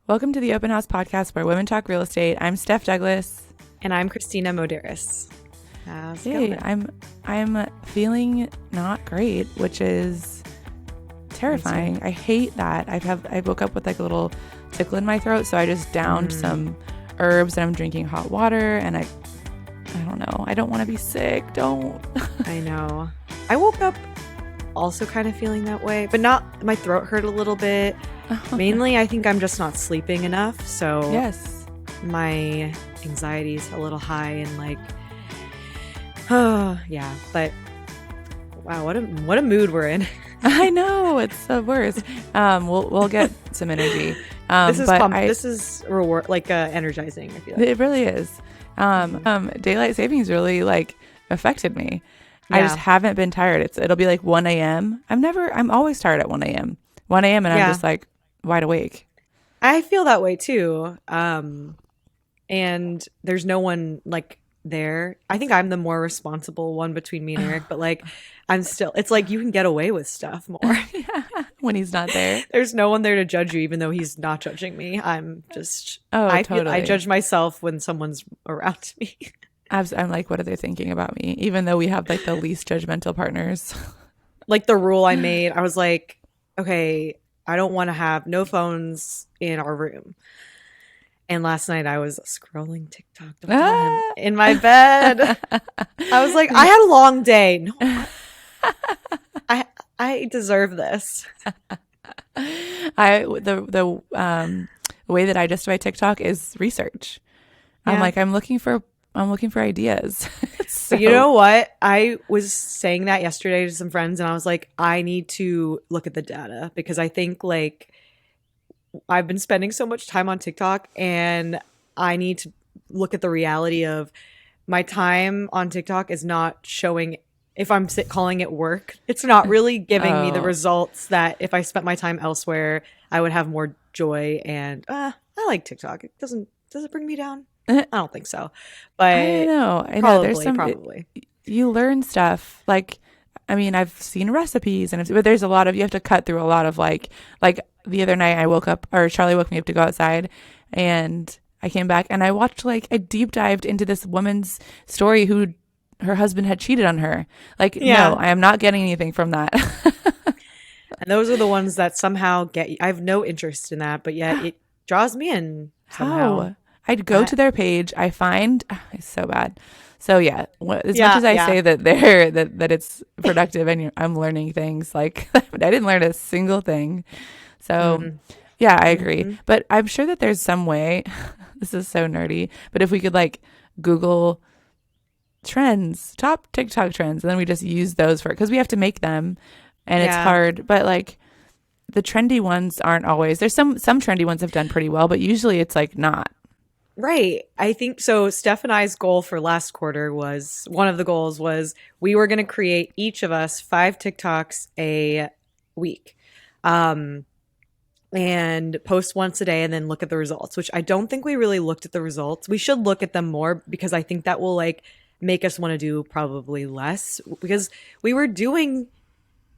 Welcome to the Open House podcast where women talk real estate. I'm Steph Douglas. And I'm Kristina Moderis. How's it Hey, going? I'm feeling not great, which is terrifying. I hate that. I woke up with like a little tickle in my throat, so I just downed some herbs and I'm drinking hot water and I don't know. I don't want to be sick. Don't. I know. I woke up also kind of feeling that way, but not, my throat hurt a little bit. Mainly, I think I'm just not sleeping enough. So Yes. my anxiety is a little high and like, oh yeah. But wow, what a mood we're in. I know, it's the worst. We'll get some energy. This is reward, like energizing. I feel like. It really is. Daylight savings really like affected me. I just haven't been tired. It'll be like 1 a.m. I'm always tired at 1 a.m. 1 a.m. and I'm just like wide awake. I feel that way too. And there's no one like there. I think I'm the more responsible one between me and Eric, but like it's like you can get away with stuff more. When he's not there. There's no one there to judge you, even though he's not judging me. I'm just, totally. I judge myself when someone's around me. I'm like, what are they thinking about me? Even though we have like the least judgmental partners. Like the rule I made, I was like, okay, I don't want to have no phones in our room. And last night I was scrolling TikTok in my bed. I was like, I had a long day. No, I deserve this. The way that I justify TikTok is research. I'm like, I'm looking for ideas. So, you know what? I was saying that yesterday to some friends and I was like, I need to look at the data because I think like I've been spending so much time on TikTok and I need to look at the reality of my time on TikTok is not showing. If I'm calling it work, it's not really giving me the results that if I spent my time elsewhere, I would have more joy. And I like TikTok. Does it bring me down? I don't think so. But I know. Probably. You learn stuff. Like, I mean, I've seen recipes but there's a lot of, you have to cut through a lot of like the other night I woke up, or Charlie woke me up to go outside and I came back and I watched like I deep dived into this woman's story who her husband had cheated on her. Like, no, I am not getting anything from that. And those are the ones that somehow get you. I have no interest in that, but yet it draws me in somehow. How? I'd go to their page. I find it's so bad. So yeah, as much as I say that that it's productive and I'm learning things, like I didn't learn a single thing. So yeah, I agree. But I'm sure that there's some way. This is so nerdy. But if we could like Google trends, top TikTok trends, and then we just use those because we have to make them, and it's hard. But like the trendy ones aren't always. There's some trendy ones have done pretty well, but usually it's like not. Right. I think so. Steph and I's goal for last quarter one of the goals was we were going to create each of us 5 TikToks a week. And post once a day and then look at the results, which I don't think we really looked at the results. We should look at them more because I think that will like make us want to do probably less because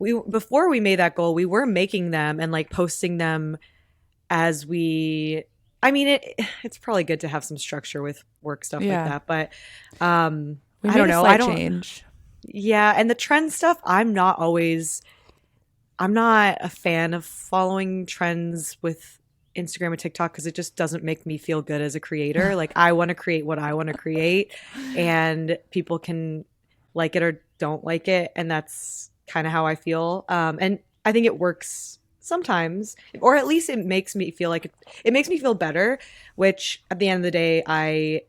before we made that goal, we were making them and like posting them as it's probably good to have some structure with work stuff like that, but I don't know. Change. Yeah, and the trend stuff, I'm not a fan of following trends with Instagram and TikTok because it just doesn't make me feel good as a creator. Like I want to create what I want to create and people can like it or don't like it. And that's kind of how I feel. And I think it works sometimes, or at least it makes me feel like it makes me feel better, which at the end of the day,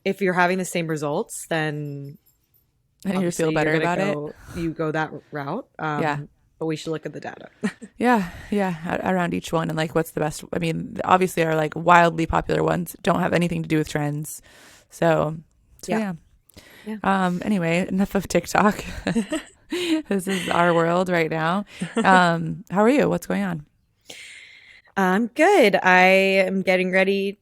if you're having the same results, then you feel better about it. You go that route. But we should look at the data. yeah around each one and like what's the best. I mean, obviously our like wildly popular ones don't have anything to do with trends, so yeah. Anyway, enough of TikTok. This is our world right now. How are you? What's going on? I'm good. I am getting ready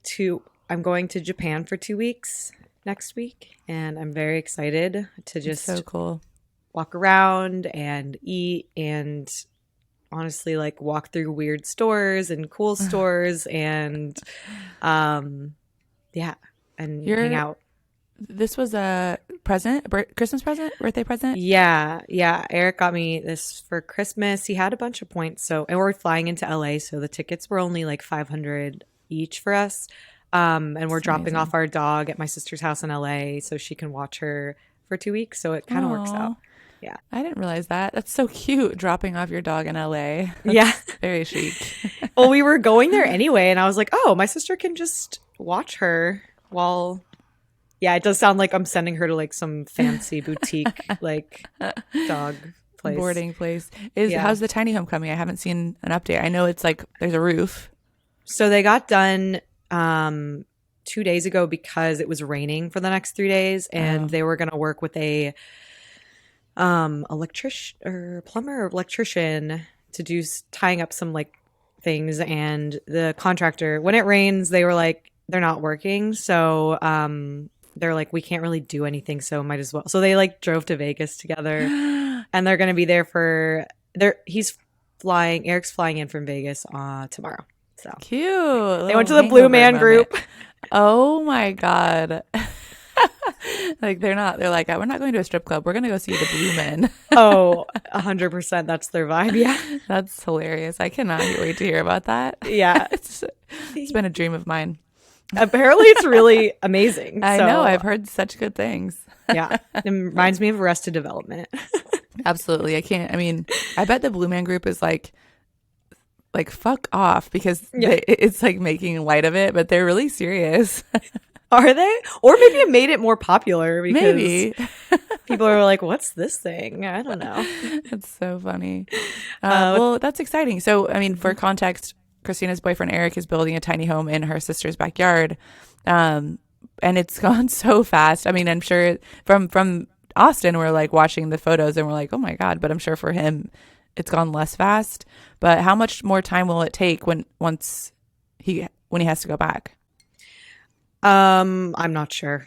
I'm going to Japan for 2 weeks next week, and I'm very excited to just so cool. walk around and eat and honestly like walk through weird stores and cool stores and yeah, and hang out. This was a present, Christmas present, birthday present? Yeah. Eric got me this for Christmas. He had a bunch of points. So, and we're flying into LA. So the tickets were only like 500 each for us. And we're dropping off our dog at my sister's house in LA so she can watch her for 2 weeks. So it kind of works out. Yeah. I didn't realize that. That's so cute, dropping off your dog in LA. That's very chic. Well, we were going there anyway. And I was like, oh, my sister can just watch her while... Yeah, it does sound like I'm sending her to like some fancy boutique like dog place. Boarding place. How's the tiny home coming? I haven't seen an update. I know it's like there's a roof. So they got done 2 days ago because it was raining for the next 3 days, and they were going to work with a electrician or plumber or electrician to do tying up some like things. And the contractor, when it rains, they were like, they're not working. So they're like, we can't really do anything, so might as well. So they like drove to Vegas together, and they're going to be there for Eric's flying in from Vegas tomorrow. So cute. They went to the Blue Man Group. Oh my God. Like they're like, we're not going to a strip club. We're going to go see the Blue Men. Oh, 100%. That's their vibe. Yeah. That's hilarious. I cannot wait to hear about that. Yeah. It's been a dream of mine. Apparently it's really amazing. I know. I've heard such good things. Yeah. It reminds me of Arrested Development. Absolutely. I bet the Blue Man Group is like fuck off, because it's like making light of it, but they're really serious. Are they? Or maybe it made it more popular because maybe people are like, what's this thing? I don't know. That's so funny. Well, that's exciting. So, for context, Kristina's boyfriend, Eric, is building a tiny home in her sister's backyard. And it's gone so fast. I'm sure from Austin, we're like watching the photos and we're like, oh my God, but I'm sure for him, it's gone less fast. But how much more time will it take when he has to go back? I'm not sure.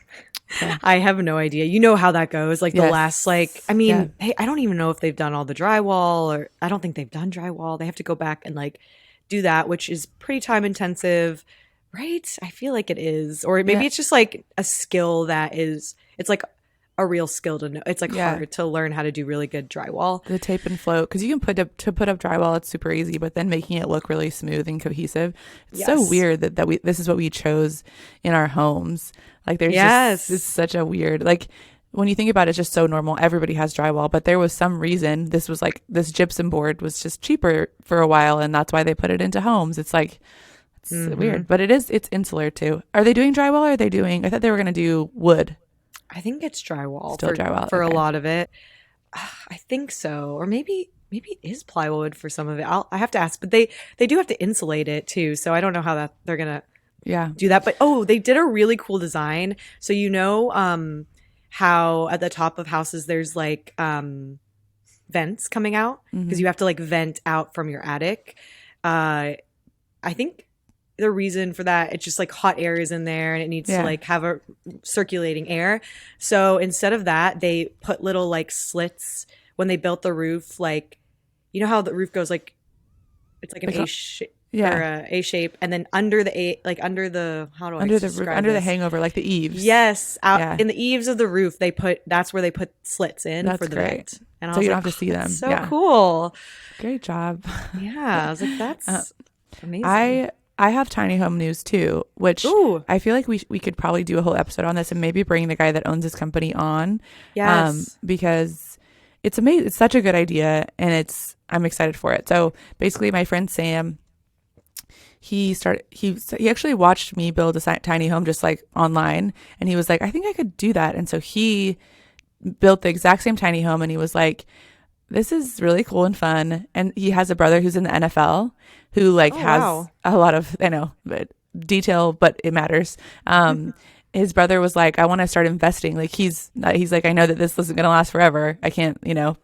Okay. I have no idea. You know how that goes. Like the last, hey, I don't even know if they've done all the drywall, or I don't think they've done drywall. They have to go back and like do that, which is pretty time intensive, right? I feel like it is. Or maybe it's just like a skill it's like a real skill to know. It's like hard to learn how to do really good drywall. The tape and float, because you can put up drywall, it's super easy, but then making it look really smooth and cohesive. It's so weird that this is what we chose in our homes. Like there's just, it's such a weird, like when you think about it, it's just so normal. Everybody has drywall, but there was some reason this was like, this gypsum board was just cheaper for a while, and that's why they put it into homes. It's like, it's weird, but it's insular too. Are they doing drywall, or are they doing, I thought they were going to do wood. I think it's drywall. Still drywall for a lot of it. I think so. Or maybe it is plywood for some of it. I have to ask, but they do have to insulate it too. So I don't know how they're going to do that. But they did a really cool design. So how at the top of houses there's like vents coming out, because you have to like vent out from your attic. I think the reason for that, it's just like hot air is in there and it needs to like have a circulating air. So instead of that, they put little like slits when they built the roof. Like, you know how the roof goes like, it's like an A shape or a A shape, and then under the under the roof, under the hangover, like the eaves. Yes, in the eaves of the roof, that's where they put slits in for the vent. And so you don't have to see them. So cool. Great job. Yeah, I was like, that's amazing. I have tiny home news too, which I feel like we could probably do a whole episode on this and maybe bring the guy that owns this company on. Yes. Because it's amazing. It's such a good idea, and I'm excited for it. So basically, my friend Sam, he actually watched me build a tiny home just like online, and he was like, I think I could do that. And so he built the exact same tiny home, and he was like, this is really cool and fun. And he has a brother who's in the NFL who has a lot of, but detail, but it matters. His brother was like, I want to start investing. Like he's like, I know that this isn't going to last forever. I can't,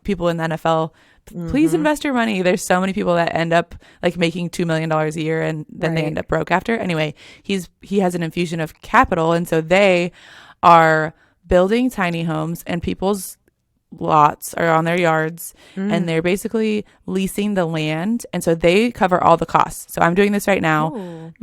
people in the NFL, please invest your money. There's so many people that end up like making $2 million a year, and then they end up broke after. Anyway, he has an infusion of capital. And so they are building tiny homes, and people's lots or on their yards, and they're basically leasing the land, and so they cover all the costs. So I'm doing this right now. Ooh.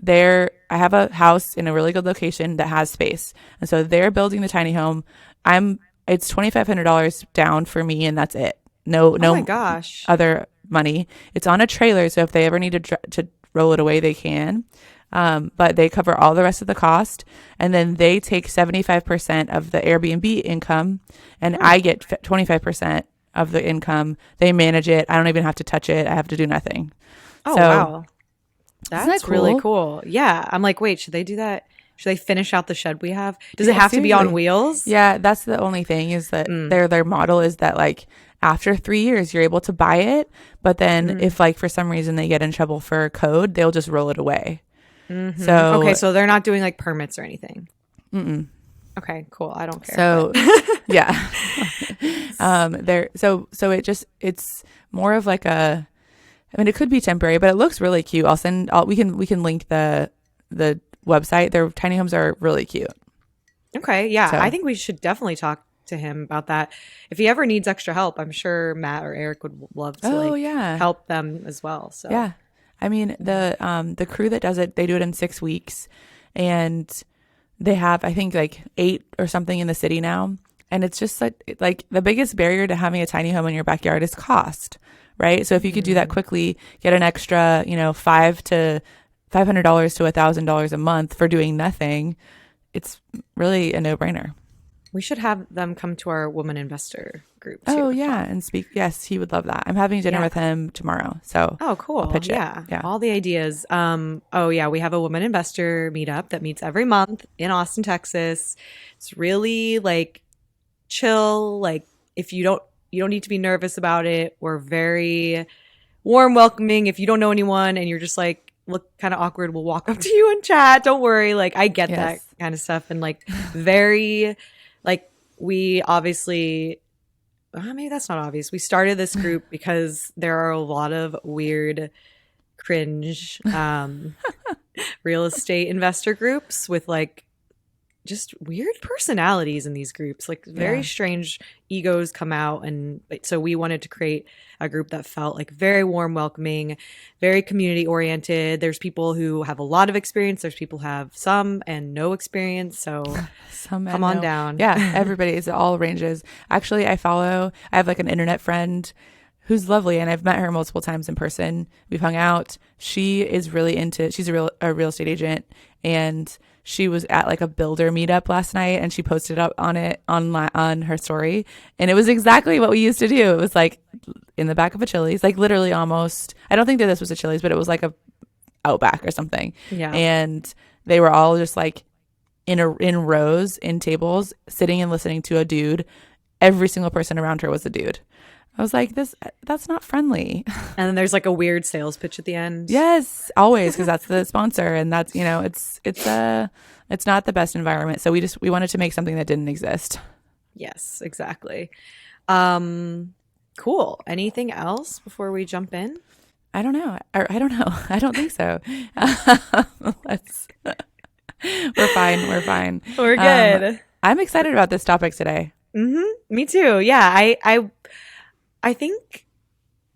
I have a house in a really good location that has space, and so they're building the tiny home. It's $2,500 down for me, and that's it. No, Oh my gosh. other money. It's on a trailer, so if they ever need to roll it away, they can. But they cover all the rest of the cost, and then they take 75% of the Airbnb income, and I get 25% of the income. They manage it. I don't even have to touch it. I have to do nothing. Oh, So, wow. Isn't That's that cool? really cool. Yeah. I'm like, wait, should they do that? Should they finish out the shed we have? Does it Yeah, have to be on seriously. wheels? Yeah, that's the only thing is that their model is that like after 3 years you're able to buy it, but then if like for some reason they get in trouble for code, they'll just roll it away. So Okay, so they're not doing like permits or anything. mm-mm. Okay, cool. I don't care. So yeah, it's more of like it could be temporary, but it looks really cute. We can link the website. Their tiny homes are really cute. Okay, yeah. So. I think we should definitely talk to him about that. If he ever needs extra help, I'm sure Matt or Eric would love to help them as well. So yeah. I mean, the crew that does it, they do it in 6 weeks, and they have, I think, like 8 or something in the city now. And it's just like the biggest barrier to having a tiny home in your backyard is cost, right? So if you could do that quickly, get an extra, $500 to $1,000 a month for doing nothing, it's really a no-brainer. we should have them come to our woman investor group too. Oh yeah, and speak. Yes, he would love that. I'm having dinner with him tomorrow, so cool. I'll pitch it. Yeah, all the ideas. We have a woman investor meetup that meets every month in Austin, Texas. It's really like chill. Like if you don't need to be nervous about it. We're very warm, welcoming. If you don't know anyone and you're just like look kind of awkward, we'll walk up to you and chat. Don't worry. Like I get that kind of stuff, and like very like we obviously. Maybe that's not obvious. We started this group because there are a lot of weird, cringe real estate investor groups with like just weird personalities in these groups. Like very strange egos come out. And so we wanted to create a group that felt like very warm, welcoming, very community oriented. There's people who have a lot of experience. There's people who have some and no experience. So come on down. Yeah, everybody's all ranges. Actually, I have like an internet friend who's lovely, and I've met her multiple times in person. We've hung out. She's a real estate agent, and she was at like a builder meetup last night, and she posted up on it on her story, and it was exactly what we used to do. It was like in the back of a Chili's, like literally almost. I don't think that this was a Chili's, but it was like a Outback or something. Yeah, and they were all just like in rows in tables, sitting and listening to a dude. Every single person around her was a dude. I was like, that's not friendly. And then there's like a weird sales pitch at the end. Yes, always, because that's the sponsor, and that's it's not the best environment. So we wanted to make something that didn't exist. Yes, exactly. Cool. Anything else before we jump in? I don't know. I don't know. I don't think so. We're fine. We're good. I'm excited about this topic today. Mm-hmm. Me too. Yeah, I think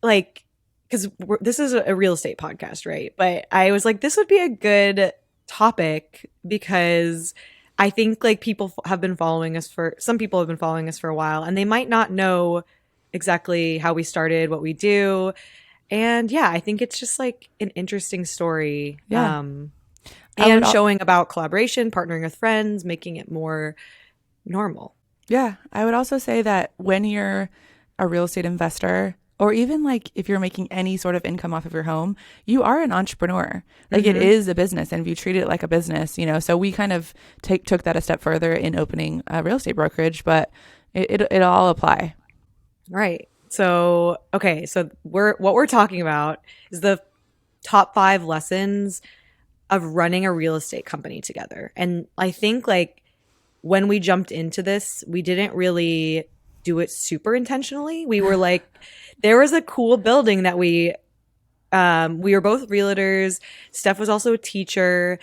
like because this is a real estate podcast, right? But I was like, this would be a good topic because I think like some people have been following us for a while, and they might not know exactly how we started, what we do, and yeah, I think it's just like an interesting story. Yeah. And showing about collaboration, partnering with friends, making it more normal. Yeah. I would also say that when you're a real estate investor, or even like if you're making any sort of income off of your home, you are an entrepreneur. Like it is a business, and if you treat it like a business, so we kind of took that a step further in opening a real estate brokerage, but it all apply. Right. So, okay. So what we're talking about is the top 5 lessons of running a real estate company together. And I think like when we jumped into this, we didn't really do it super intentionally. We were like, there was a cool building that we were both realtors. Steph was also a teacher.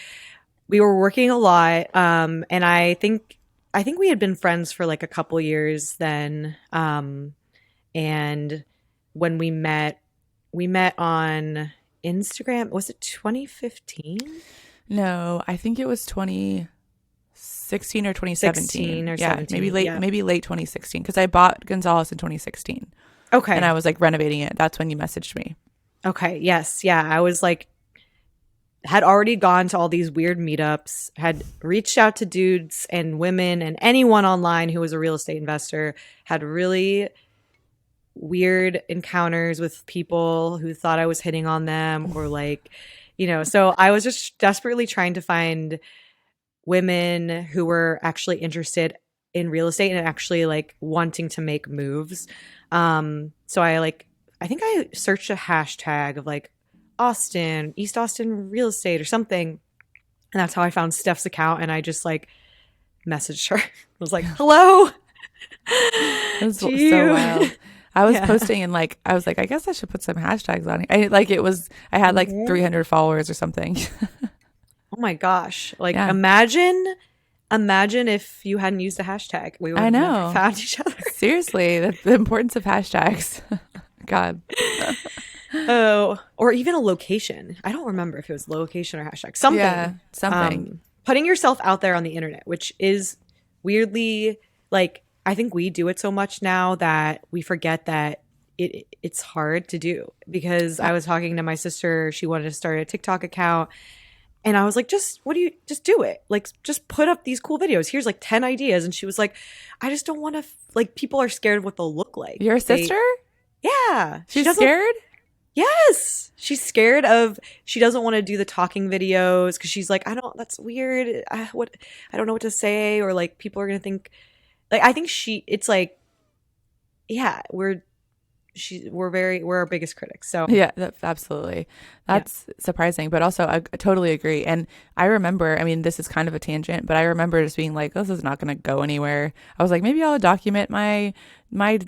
We were working a lot. And I think I think we had been friends for like a couple years then. And when we met on Instagram. Was it 2015? No, I think it was 2016 or 2017. 16 or 17. Maybe late 2016, because I bought Gonzalez in 2016. Okay. And I was like renovating it. That's when you messaged me. Okay. Yes. Yeah. I was like, had already gone to all these weird meetups, had reached out to dudes and women and anyone online who was a real estate investor, had really weird encounters with people who thought I was hitting on them, or like, so I was just desperately trying to find women who were actually interested in real estate and actually like wanting to make moves. So I think I searched a hashtag of like East Austin real estate or something. And that's how I found Steph's account. And I just like messaged her. I was like, hello. That's so wild. I was posting and like, I was like, I guess I should put some hashtags on it. I had like 300 followers or something. Oh my gosh. Like imagine if you hadn't used a hashtag. We would have never found each other. Seriously, the importance of hashtags. God. Oh, or even a location. I don't remember if it was location or hashtag. Something. Yeah, something. Putting yourself out there on the internet, which is weirdly like, I think we do it so much now that we forget that it's hard to do. Because I was talking to my sister, she wanted to start a TikTok account, and I was like, just do it. Like, just put up these cool videos. Here's like 10 ideas. And she was like, I just don't want to, like, people are scared of what they'll look like. Your sister? Yeah. She's scared? Yes. She's scared of, she doesn't want to do the talking videos because she's like, that's weird. I don't know what to say. Or like, people are going to think, like, I think it's like, yeah, we're our biggest critics. So yeah, absolutely. That's surprising, but also I totally agree. And I remember, I mean, this is kind of a tangent, but I remember just being like, this is not going to go anywhere. I was like, maybe I'll document my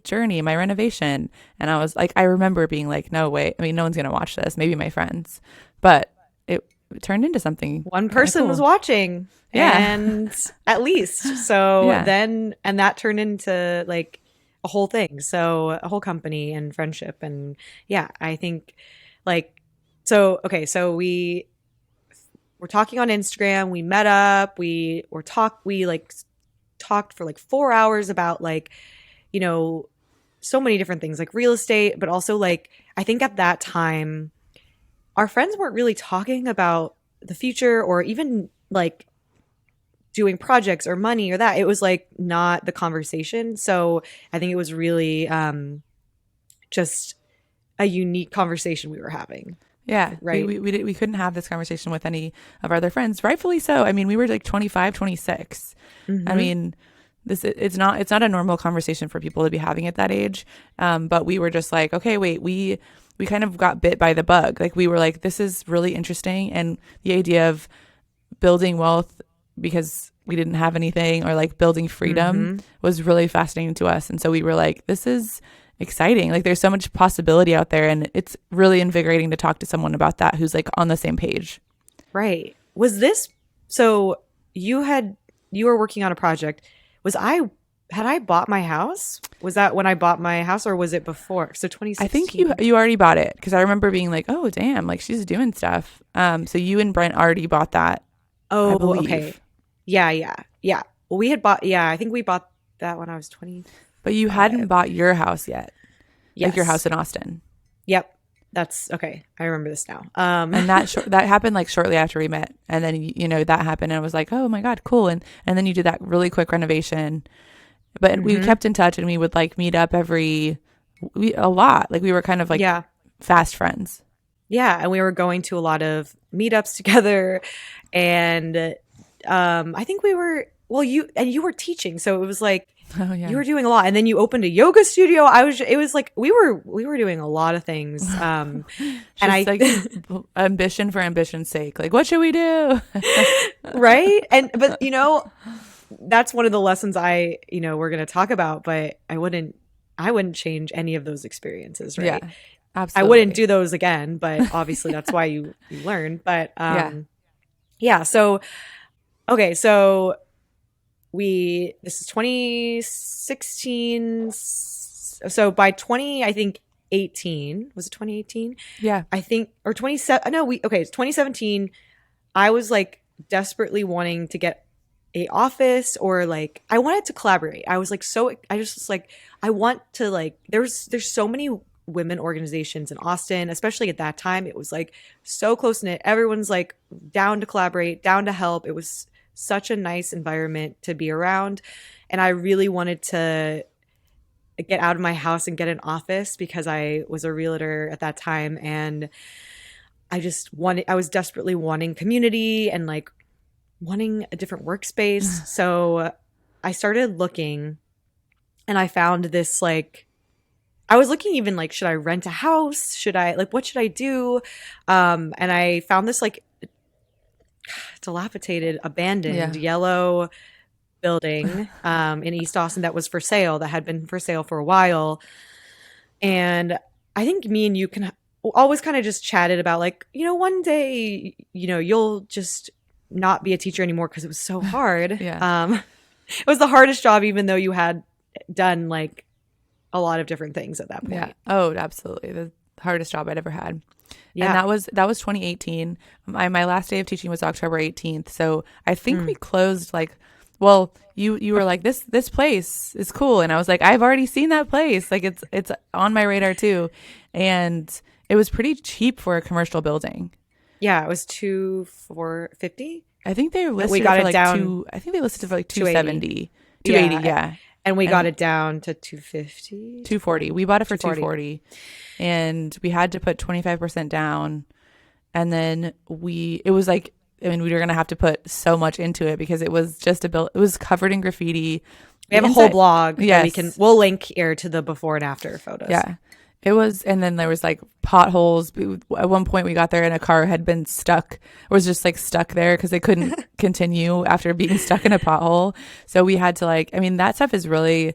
journey, my renovation. And I was like, I remember being like, no way. I mean, no one's going to watch this. Maybe my friends, but it turned into something. One person was watching. Yeah. And at least. So then, and that turned into like a whole thing. So a whole company and friendship. And yeah, I think like, so we were talking on Instagram, we met up, we talked for like 4 hours about like, so many different things like real estate, but also like, I think at that time, our friends weren't really talking about the future or even like doing projects or money or that. It was like not the conversation. So I think it was really just a unique conversation we were having. Yeah. Right. We couldn't have this conversation with any of our other friends, rightfully so. I mean, we were like 25, 26. Mm-hmm. I mean, it's not a normal conversation for people to be having at that age. But we were just like, okay, wait, we kind of got bit by the bug. Like we were like, this is really interesting. And the idea of building wealth because we didn't have anything, or like building freedom was really fascinating to us. And so we were like, this is exciting. Like there's so much possibility out there, and it's really invigorating to talk to someone about that who's like on the same page. Right. Was this, so you were working on a project. Had I bought my house? Was that when I bought my house, or was it before? So 2016. I think you already bought it, because I remember being like, oh damn, like she's doing stuff. So you and Brent already bought that. Oh, okay. Yeah. Well, we had bought, I think we bought that when I was 20. But you hadn't bought your house yet. Yes. Like your house in Austin. Yep. That's okay. I remember this now. And that happened like shortly after we met. And then, that happened, and I was like, oh my God, cool. And then you did that really quick renovation. But we kept in touch, and we would like meet up a lot. Like we were kind of like fast friends. Yeah. And we were going to a lot of meetups together. And I think we were, you were teaching. So it was like, you were doing a lot. And then you opened a yoga studio. It was like, we were doing a lot of things. And like ambition for ambition's sake. Like, what should we do? Right. But that's one of the lessons we're going to talk about, but I wouldn't change any of those experiences. Right. Yeah, absolutely. I wouldn't do those again, but obviously that's why you learn. But, yeah. So, okay. So this is 2016. So by 2018, was it 2018? Yeah. I think, or 27, no, it's 2017. I was like desperately wanting to get a office, or like I wanted to collaborate. I was like, I just was like, I want to like, there's so many women organizations in Austin, especially at that time. It was like so close knit. Everyone's like down to collaborate, down to help. It was such a nice environment to be around. And I really wanted to get out of my house and get an office because I was a realtor at that time. And I was desperately wanting community and like wanting a different workspace. So I started looking, and I found this, like, I was looking even like, should I rent a house? Should I, like, what should I do? And I found this like dilapidated, abandoned yellow building in East Austin that was for sale, that had been for sale for a while. And I think me and you can always kind of just chatted about like, one day, you'll just not be a teacher anymore because it was so hard. It was the hardest job, even though you had done like a lot of different things at that point. Yeah. Oh, absolutely. The hardest job I'd ever had. Yeah. And that was 2018. My last day of teaching was October 18th. So I think we closed like, well, you were like, this place is cool. And I was like, I've already seen that place. Like it's on my radar too. And it was pretty cheap for a commercial building. Yeah, it was $250. I think they listed it for like I think they listed it for like 270, 280. Yeah. And we got it down to 250, 240. We bought it for 240, and we had to put 25% down. And then it was like, I mean, we were gonna have to put so much into it because it was just it was covered in graffiti. We have a whole blog. Yes, we'll link here to the before and after photos. Yeah. It was, and then there was like potholes. At one point we got there and a car had been stuck, was just like stuck there because they couldn't continue after being stuck in a pothole. So we had to like, I mean, that stuff is really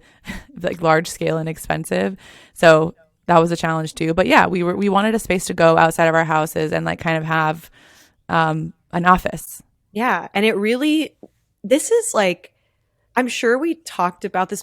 like large scale and expensive. So that was a challenge too. But yeah, we wanted a space to go outside of our houses and like kind of have an office. Yeah. And this is like, I'm sure we talked about this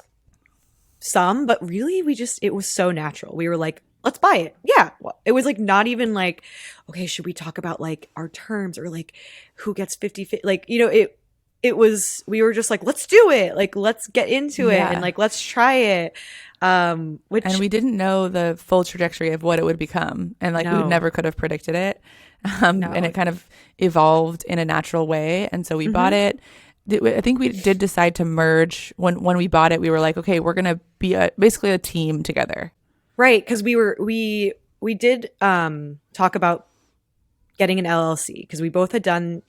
some, but really it was so natural. We were like, let's buy it. Yeah. Well, it was like not even like, okay, should we talk about like our terms or like who gets 50, like, it was, we were just like, let's do it. Like, let's get into it and like, let's try it. And we didn't know the full trajectory of what it would become. And like, we never could have predicted it. And it kind of evolved in a natural way. And so we bought it. I think we did decide to merge when we bought it. We were like, okay, we're going to be basically a team together. Right. Because we did talk about getting an LLC because we both had done,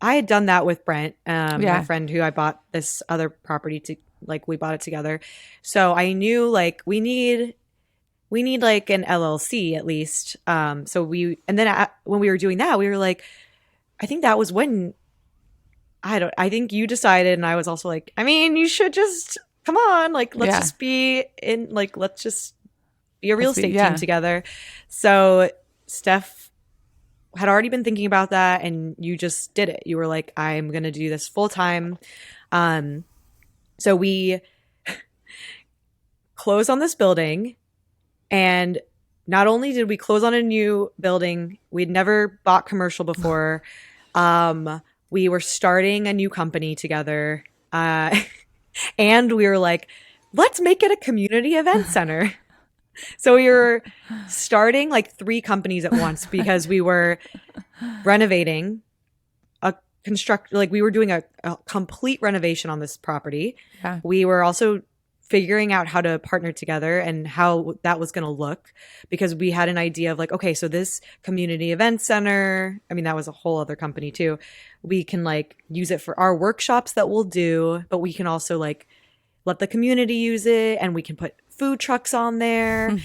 I had done that with Brent, my friend who I bought this other property to, like, we bought it together. So I knew like we need like an LLC at least. And then when we were doing that, we were like, I think that was when I think you decided, and I was also like, I mean, you should just come on, like, let's just be in, like, let's just be a real estate team together. So Steph had already been thinking about that, and you just did it. You were like, I'm going to do this full time. So we closed on this building, and not only did we close on a new building, we'd never bought commercial before. We were starting a new company together. And we were like, let's make it a community event center. So we were starting like 3 companies at once because we were renovating we were doing a complete renovation on this property. Yeah. We were also figuring out how to partner together and how that was going to look, because we had an idea of like, okay, so this community event center, I mean, that was a whole other company too. We can like use it for our workshops that we'll do, but we can also like let the community use it, and we can put food trucks on there.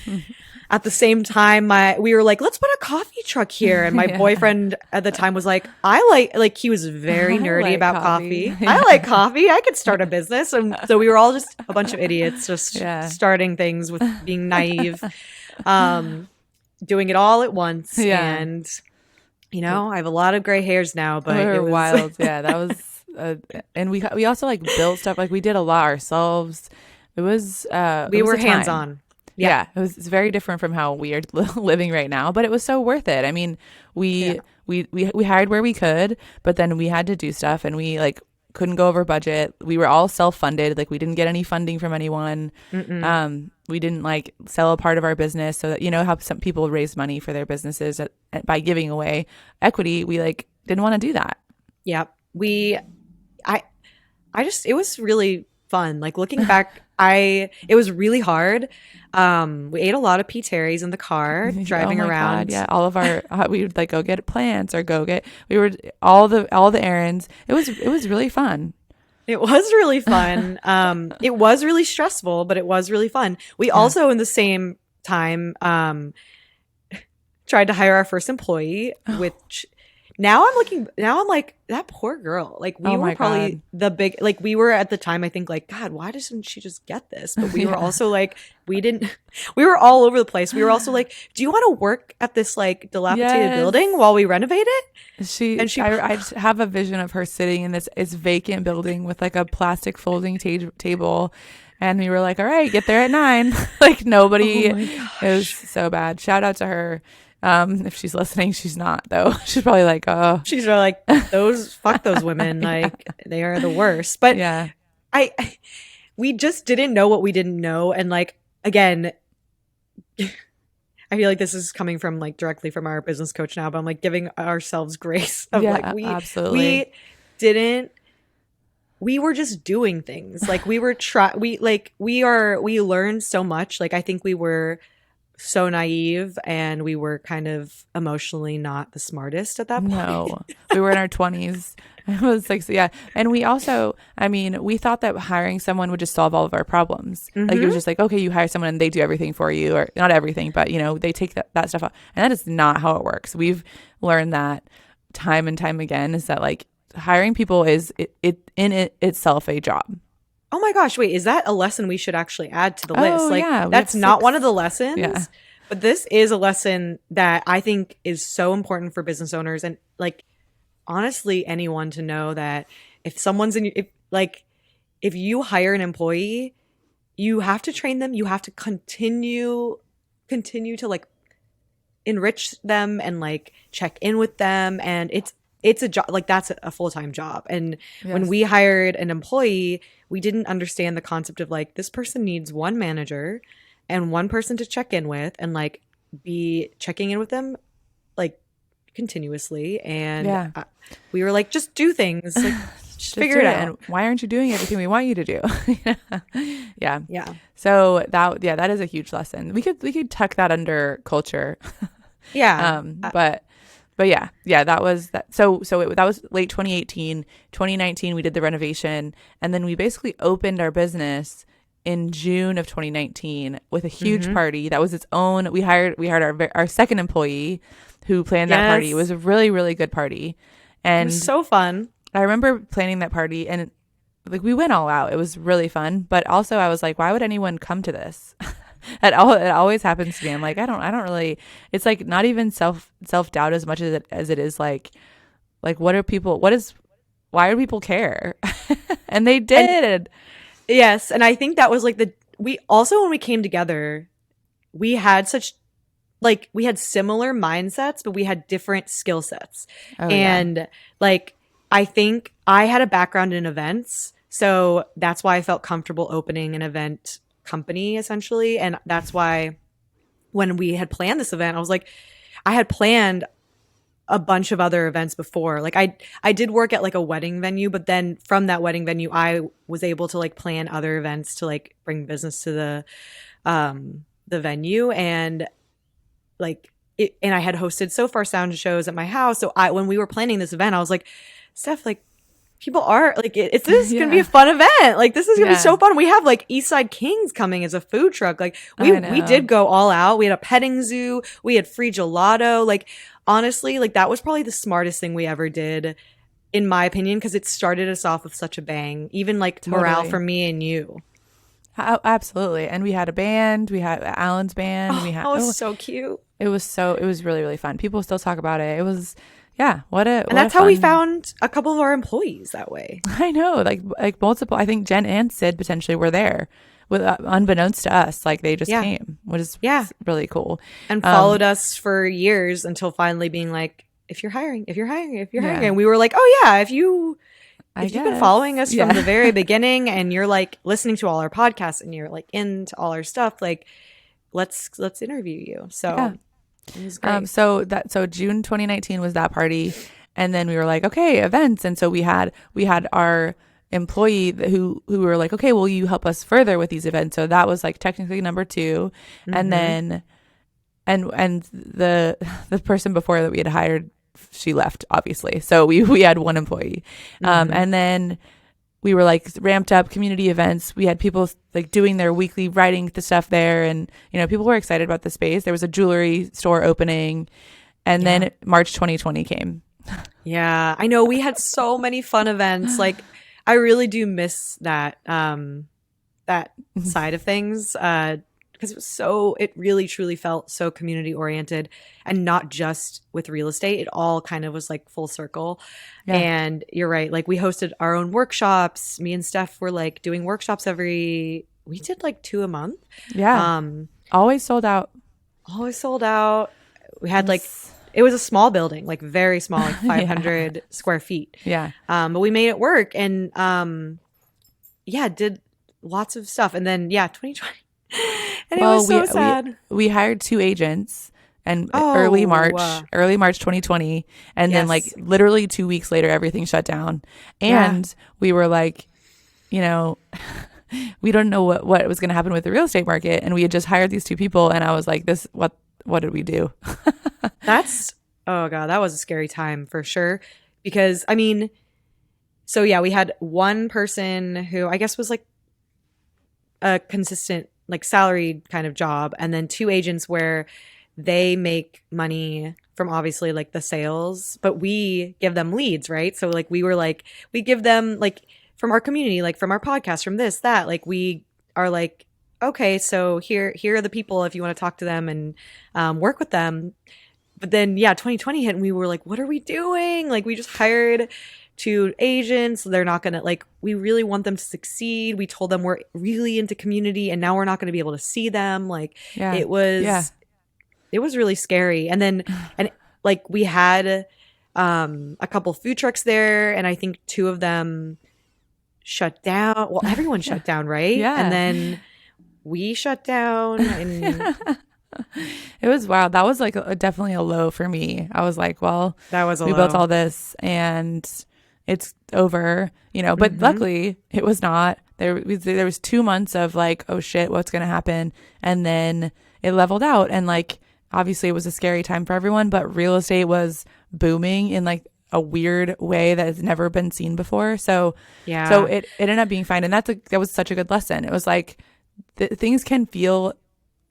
At the same time, we were like, let's put a coffee truck here. And my boyfriend at the time was like, I like he was very nerdy about coffee. I like coffee. I could start a business. And so we were all just a bunch of idiots, just starting things with being naive, doing it all at once. Yeah. And, I have a lot of gray hairs now, but it was wild. Yeah, that was and we also like built stuff. Like we did a lot ourselves. It was we were hands on. Yeah, it's very different from how we are living right now, but it was so worth it. I mean, we hired where we could, but then we had to do stuff, and we like couldn't go over budget. We were all self-funded. Like we didn't get any funding from anyone. We didn't like sell a part of our business, so that, you know how some people raise money for their businesses by giving away equity. We like didn't want to do that. Yeah. It was really fun. Like looking back, it was really hard. We ate a lot of P. Terry's in the car driving around. God, yeah, all of our we would like go get plants or we were all the errands. It was really fun. It was really fun. It was really stressful, but it was really fun. We also in the same time tried to hire our first employee, which now I'm like, that poor girl. Like we were probably we were at the time, I think like, God, why doesn't she just get this? But we were also like, we were all over the place. We were also like, do you want to work at this like dilapidated building while we renovate it? I just have a vision of her sitting in this vacant building with like a plastic folding table. And we were like, all right, get there at 9. Like nobody, it was so bad. Shout out to her. If she's listening, she's not though. She's probably like, oh, she's really like fuck those women. Like they are the worst. But yeah, we just didn't know what we didn't know. And like, again, I feel like this is coming from like directly from our business coach now, but I'm like giving ourselves grace of absolutely. We were just doing things. Like we learned so much. Like I think we were so naive and we were kind of emotionally not the smartest at that point. No, we were in our 20s. It was like, so yeah. And we also, I mean, we thought that hiring someone would just solve all of our problems. Like it was just like, okay, you hire someone and they do everything for you, or not everything, but you know, they take that stuff out. And that is not how it works. We've learned that time and time again, is that like hiring people is itself a job. Oh my gosh, wait, is that a lesson we should actually add to the list? Like yeah, that's not one of the lessons. Yeah. But this is a lesson that I think is so important for business owners and like honestly anyone to know that if someone's if you hire an employee, you have to train them, you have to continue to like enrich them and like check in with them, and it's a job, like that's a full-time job. And when we hired an employee, we didn't understand the concept of like, this person needs one manager and one person to check in with and like be checking in with them like continuously. And we were like, just do things, like just figure it out. And why aren't you doing everything we want you to do? Yeah. So that is a huge lesson. We could tuck that under culture. But yeah, that was that. So that was late 2018. 2019, we did the renovation, and then we basically opened our business in June of 2019 with a huge party. That was its own. We hired our second employee who planned that party. It was a really, really good party, and it was so fun. I remember planning that party, and like we went all out. It was really fun, but also I was like, why would anyone come to this? It always happens to me. I'm like, I don't really, it's like not even self-doubt as much as it is like why do people care? And they did. Yes. And I think that was like we also, when we came together, we had we had similar mindsets, but we had different skill sets. Like, I think I had a background in events. So that's why I felt comfortable opening an event company essentially. And that's why when we had planned this event, I was like, I had planned a bunch of other events before. Like I did work at like a wedding venue, but then from that wedding venue, I was able to like plan other events to like bring business to the venue. And like and I had hosted So Far sound shows at my house. So when we were planning this event, I was like, Steph, like, people are like, this is gonna be a fun event. Like, this is gonna be so fun. We have like Eastside Kings coming as a food truck. Like, we did go all out. We had a petting zoo. We had free gelato. Like, honestly, like that was probably the smartest thing we ever did, in my opinion, because it started us off with such a bang. Even like morale for me and you. Absolutely. And we had a band. We had Alan's band. And we had that was so cute. It was really, really fun. People still talk about it. It was, and that's how we found a couple of our employees that way. I know, like multiple. I think Jen and Sid potentially were there, with unbeknownst to us. Like they just came, which is really cool, and followed us for years until finally being like, if you're hiring, and we were like, oh yeah, if you've been following us from the very beginning, and you're like listening to all our podcasts, and you're like into all our stuff, like let's interview you. So. Yeah. It was great. So June 2019 was that party, and then we were like, okay, events, and so we had our employee who were like, okay, will you help us further with these events? So that was like technically number 2, and then and the person before that we had hired, she left, obviously, so we had one employee, and then we were like ramped up community events. We had people like doing their weekly writing the stuff there. And, people were excited about the space. There was a jewelry store opening. And then March 2020 came. Yeah, I know. We had so many fun events. Like, I really do miss that, that side of things. Because it really truly felt so community oriented, and not just with real estate. It all kind of was like full circle. Yeah. And you're right. Like we hosted our own workshops. Me and Steph were like doing workshops we did like 2 a month. Yeah. Always sold out. We had like, it was a small building, like very small, like 500 square feet. Yeah. But we made it work, and did lots of stuff. And then 2020. And it was so sad. We hired 2 agents, and early March 2020, and then like literally 2 weeks later, everything shut down, and we were like, we don't know what was going to happen with the real estate market, and we had just hired these 2 people, and I was like, what did we do? Oh God, that was a scary time for sure, because we had one person who I guess was like a consistent, like salaried kind of job, and then 2 agents where they make money from obviously like the sales, but we give them leads, right? So like we give them like from our community, like from our podcast, from this, that, like we are like, okay, so here are the people if you want to talk to them and work with them. But then 2020 hit, and we were like, what are we doing? Like we just hired 2 agents. They're not going to, like, we really want them to succeed. We told them we're really into community, and now we're not going to be able to see them. Like it was really scary. And then, like we had a couple food trucks there, and I think 2 of them shut down. Well, everyone shut down, right? Yeah. And then we shut down, and it was wild. That was like definitely a low for me. I was like, well, that was we built all this, and it's over, but luckily it was not. There was 2 months of like, oh shit, what's going to happen? And then it leveled out, and like, obviously it was a scary time for everyone, but real estate was booming in like a weird way that has never been seen before. So it ended up being fine. And that was such a good lesson. It was like, things can feel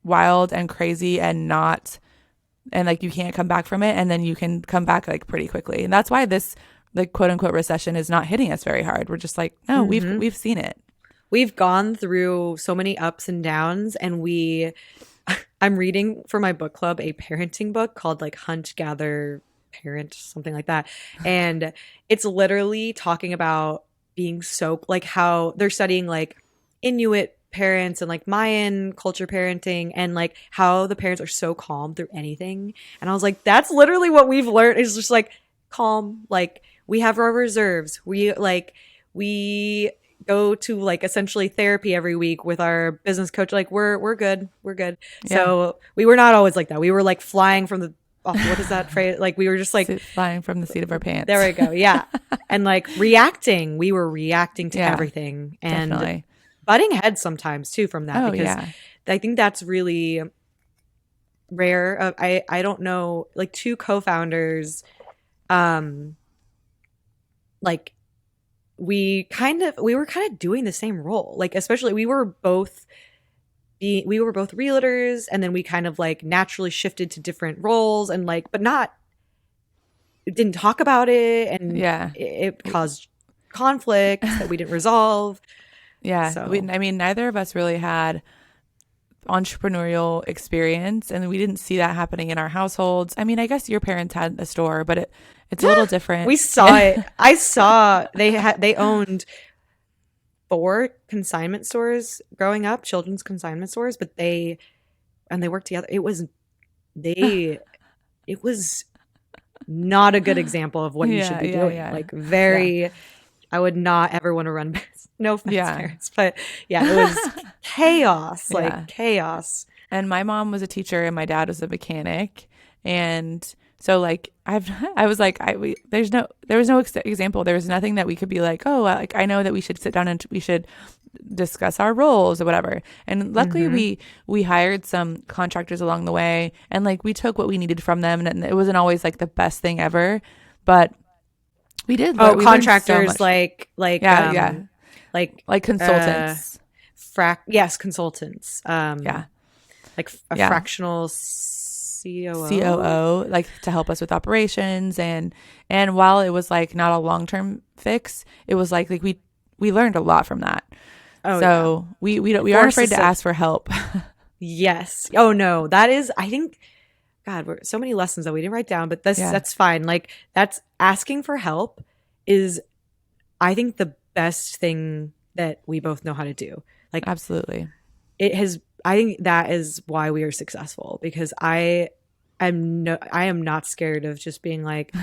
wild and crazy and like you can't come back from it. And then you can come back like pretty quickly. And that's why this, like, quote unquote recession is not hitting us very hard. We're just like, no, we've seen it. We've gone through so many ups and downs, and I'm reading for my book club a parenting book called like Hunt, Gather, Parent, something like that. And it's literally talking about being so, like, how they're studying like Inuit parents and like Mayan culture parenting, and like how the parents are so calm through anything. And I was like, that's literally what we've learned, is just like calm. Like we have our reserves. We go to like essentially therapy every week with our business coach. Like we're good. Yeah. So we were not always like that. We were like flying from the, what is that phrase? Like we were just like flying from the seat of our pants. There we go. Yeah. And like reacting. We were reacting to everything, and definitely butting heads sometimes too from that, because I think that's really rare. I don't know, like 2 co-founders, like we were kind of doing the same role. Like, especially we were both realtors, and then we kind of like naturally shifted to different roles, and like, but didn't talk about it, and it caused conflict that we didn't resolve. Yeah. So I mean, neither of us really had entrepreneurial experience, and we didn't see that happening in our households. I mean, I guess your parents had a store, but it's a little different. we saw it. I saw they owned 4 consignment stores growing up, children's consignment stores, but they worked together. It was not a good example of what you should be doing. Like very, I would not ever want to run business. No offense, parents, but yeah, it was chaos, like chaos. And my mom was a teacher and my dad was a mechanic. And so like there was no example. There was nothing that we could be like, oh, like I know that we should sit down and we should discuss our roles or whatever. And luckily we hired some contractors along the way, and like we took what we needed from them, and it wasn't always like the best thing ever, but we did. Oh, contractors so like consultants. Consultants. Like a fractional COO, like to help us with operations, and while it was like not a long-term fix, it was like we learned a lot from that. We aren't afraid to ask for help. Yes. Oh no, that is, I think, God, we're so many lessons that we didn't write down, but that's fine. Like that's asking for help is, I think, the best thing that we both know how to do. Like absolutely. I think that is why we are successful, because I am not scared of just being like,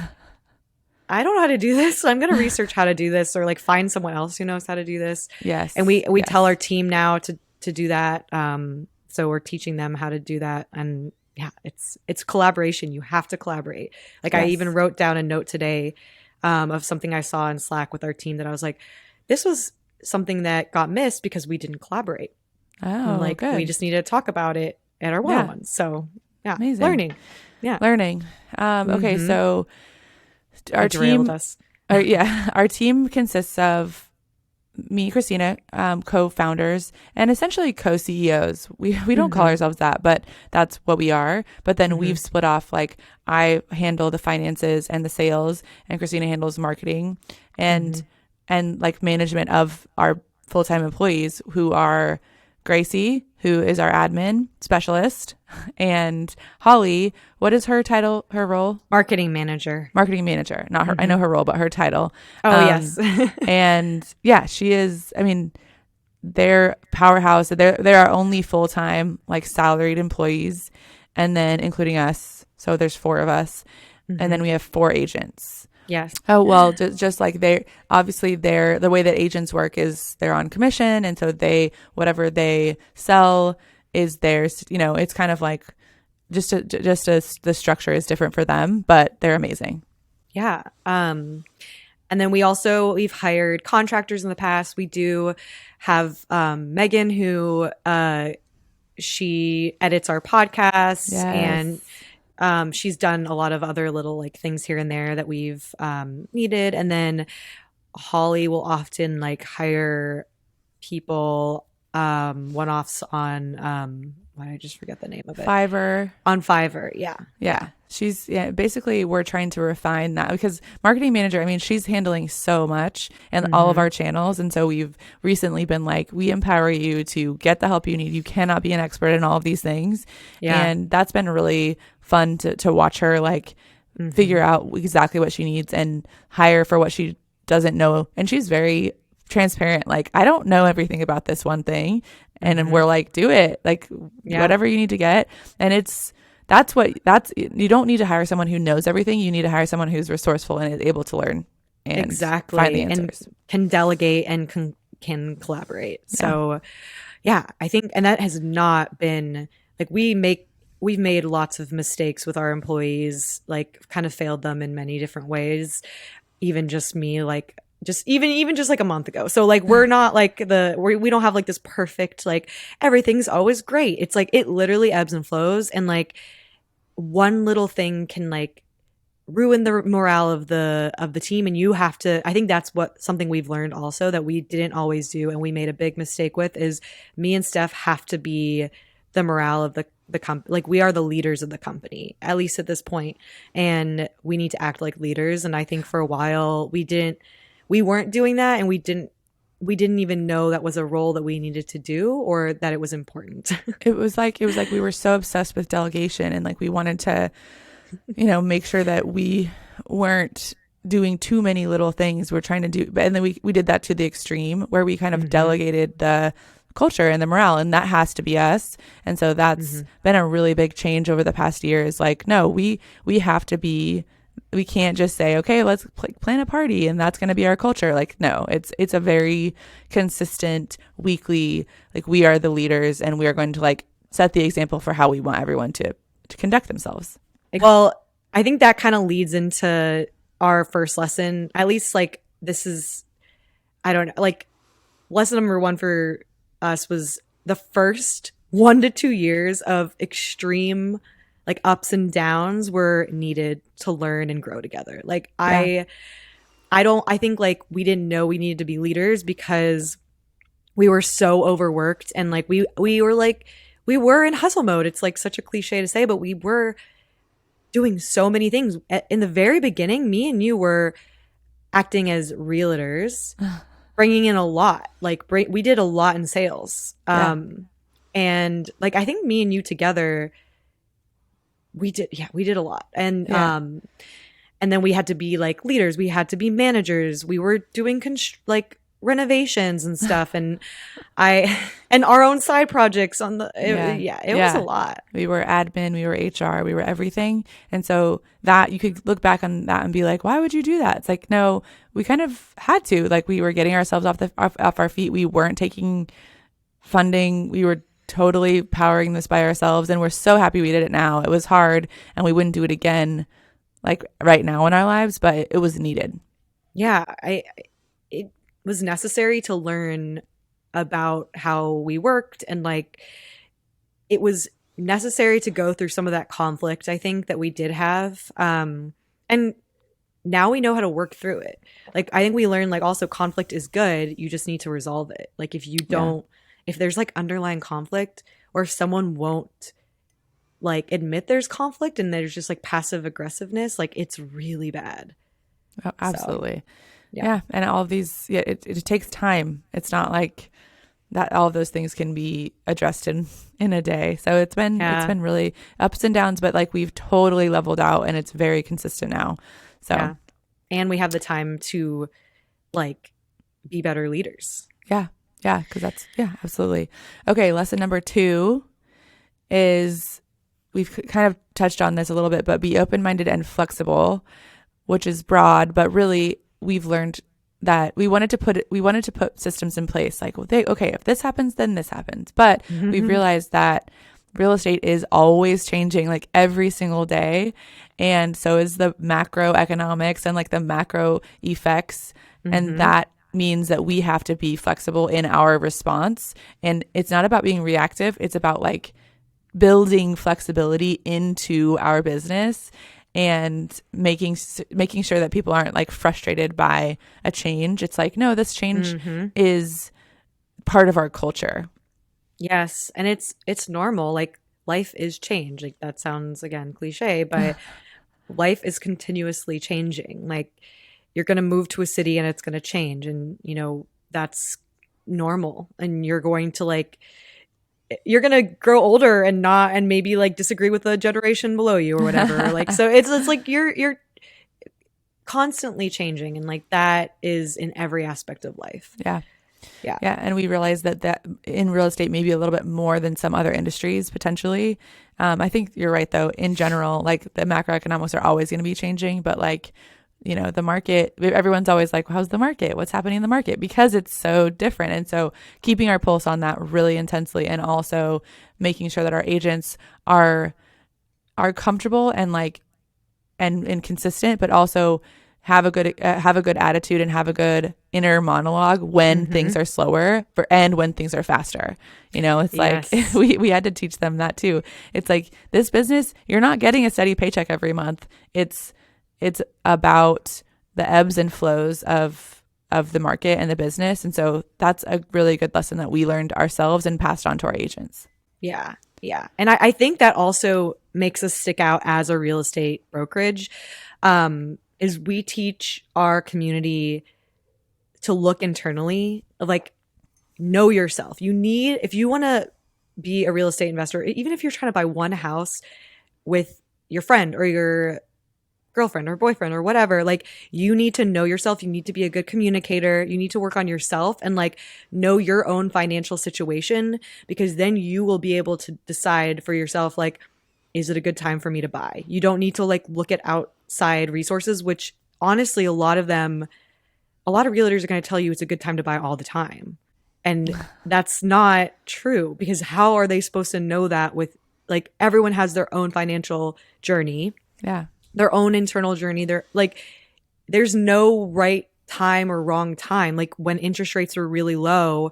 I don't know how to do this, so I'm going to research how to do this, or like find someone else who knows how to do this. Yes. And we tell our team now to do that. So we're teaching them how to do that. And yeah, it's collaboration. You have to collaborate. Like I even wrote down a note today of something I saw in Slack with our team that I was like, this was something that got missed because we didn't collaborate. Oh, and like good. We just need to talk about it at our one-on-ones. So yeah, amazing. Learning. Okay, so our team, our team consists of me, Kristina, co-founders, and essentially co-CEOs. We don't call ourselves that, but that's what we are. But then we've split off. Like I handle the finances and the sales, and Kristina handles marketing and like management of our full-time employees, who are Gracie, who is our admin specialist, and Holly, what is her title, her role? Marketing manager. Not her. I know her role, but her title. Oh, yes. And yeah, she is, I mean, they're powerhouse. They're our only full-time, like salaried employees, and then including us. So there's 4 of us. And then we have 4 agents. Yes. Oh, well, just like the way that agents work is they're on commission. And so whatever they sell is theirs. You know, it's kind of like the structure is different for them, but they're amazing. Yeah. And then we've hired contractors in the past. We do have Megan, who she edits our podcasts, and she's done a lot of other little like things here and there that we've needed. And then Holly will often like hire people one-offs on why did I just forget the name of it? Fiverr. On Fiverr, yeah. She's basically we're trying to refine that, because marketing manager, I mean, she's handling so much and all of our channels. And so we've recently been like, we empower you to get the help you need. You cannot be an expert in all of these things. Yeah. And that's been really fun to watch her like figure out exactly what she needs and hire for what she doesn't know. And she's very transparent. Like, I don't know everything about this one thing. And we're like, do it, like whatever you need to get. And you don't need to hire someone who knows everything. You need to hire someone who's resourceful and is able to learn and find the answers. And can delegate and can collaborate. Yeah. So yeah, I think, and that has not been like, we've made lots of mistakes with our employees, like kind of failed them in many different ways. Even just me, like even just like a month ago. So like we're not like we don't have like this perfect, like everything's always great. It's like it literally ebbs and flows, and like one little thing can like ruin the morale of the team, and you have to, I think that's something we've learned also that we didn't always do, and we made a big mistake with, is me and Steph have to be the morale of the company. Like we are the leaders of the company, at least at this point, and we need to act like leaders. And I think for a while we weren't doing that, and we didn't we didn't even know that was a role that we needed to do or that it was important. It was like we were so obsessed with delegation, and like we wanted to, make sure that we weren't doing too many little things we're trying to do. And then we did that to the extreme where we kind of delegated the culture and the morale, and that has to be us. And so that's been a really big change over the past year, is like, no, we have to be, we can't just say, okay, let's plan a party and that's going to be our culture. Like, no, it's a very consistent weekly, like, we are the leaders and we are going to like set the example for how we want everyone to conduct themselves. Well, I think that kind of leads into our first lesson. At least like this is, I don't know, like lesson number 1 for us was the first 1 to 2 years of extreme like ups and downs were needed to learn and grow together. Like I think like we didn't know we needed to be leaders because we were so overworked, and like we were in hustle mode. It's like such a cliche to say, but we were doing so many things. In the very beginning, me and you were acting as realtors, bringing in a lot. Like we did a lot in sales. And like I think me and you together, we did a lot. And and then we had to be like leaders, we had to be managers, we were doing like renovations and stuff, and our own side projects on the it was a lot. We were admin, we were HR, we were everything. And so that you could look back on that and be like, why would you do that? It's like, no, we kind of had to. Like we were getting ourselves off our feet. We weren't taking funding. We were totally powering this by ourselves, and we're so happy we did it now. It was hard and we wouldn't do it again like right now in our lives, but it was needed. It was necessary to learn about how we worked, and like it was necessary to go through some of that conflict I think that we did have, and now we know how to work through it. Like I think we learned like also conflict is good, you just need to resolve it. Like if you don't if there's like underlying conflict, or if someone won't like admit there's conflict and there's just like passive aggressiveness, like it's really bad. Oh, absolutely. So, yeah. And all of these, it takes time. It's not like that all of those things can be addressed in a day. So it's been really ups and downs, but like we've totally leveled out and it's very consistent now. So and we have the time to like be better leaders. Yeah, because that's, absolutely. Okay, lesson number 2 is, we've kind of touched on this a little bit, but be open-minded and flexible, which is broad, but really we've learned that we wanted to put systems in place. Like, okay, if this happens, then this happens. But we've realized that real estate is always changing, like every single day. And so is the macroeconomics and like the macro effects. And that means that we have to be flexible in our response. And it's not about being reactive. It's about like building flexibility into our business and making sure that people aren't like frustrated by a change. It's like, no, this change is part of our culture. Yes. And it's normal. Like life is change. Like that sounds again cliche, but life is continuously changing. Like you're going to move to a city and it's going to change, and that's normal. And you're going to grow older and maybe like disagree with the generation below you or whatever. Like, so it's like you're constantly changing, and like that is in every aspect of life. Yeah. And we realize that in real estate, maybe a little bit more than some other industries potentially. I think you're right though. In general, like the macroeconomics are always going to be changing, but like, the market, everyone's always like, how's the market? What's happening in the market? Because it's so different. And so keeping our pulse on that really intensely, and also making sure that our agents are comfortable and like, and consistent, but also have a good attitude and have a good inner monologue when things are slower and when things are faster. It's like we had to teach them that too. It's like, this business, you're not getting a steady paycheck every month. It's about the ebbs and flows of the market and the business. And so that's a really good lesson that we learned ourselves and passed on to our agents. Yeah. And I think that also makes us stick out as a real estate brokerage, is we teach our community to look internally, like know yourself. If you want to be a real estate investor, even if you're trying to buy one house with your friend or your girlfriend or boyfriend or whatever, like you need to know yourself. You need to be a good communicator. You need to work on yourself and like know your own financial situation, because then you will be able to decide for yourself, like, is it a good time for me to buy? You don't need to like look at outside resources, which honestly, a lot of realtors are going to tell you it's a good time to buy all the time. And that's not true, because how are they supposed to know that? With like, everyone has their own financial journey. Yeah. Their own internal journey. They're like, there's no right time or wrong time. Like when interest rates were really low,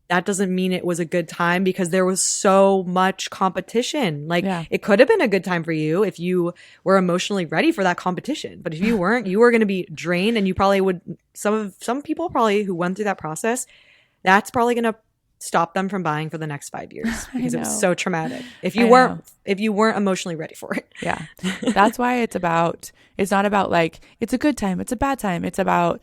that doesn't mean it was a good time, because there was so much competition. Like it could have been a good time for you if you were emotionally ready for that competition. But if you weren't, you were going to be drained, and you probably would, some people probably who went through that process, that's probably going to stop them from buying for the next 5 years, because it was so traumatic if you weren't emotionally ready for it. Yeah. That's why it's not about like it's a good time, it's a bad time. It's about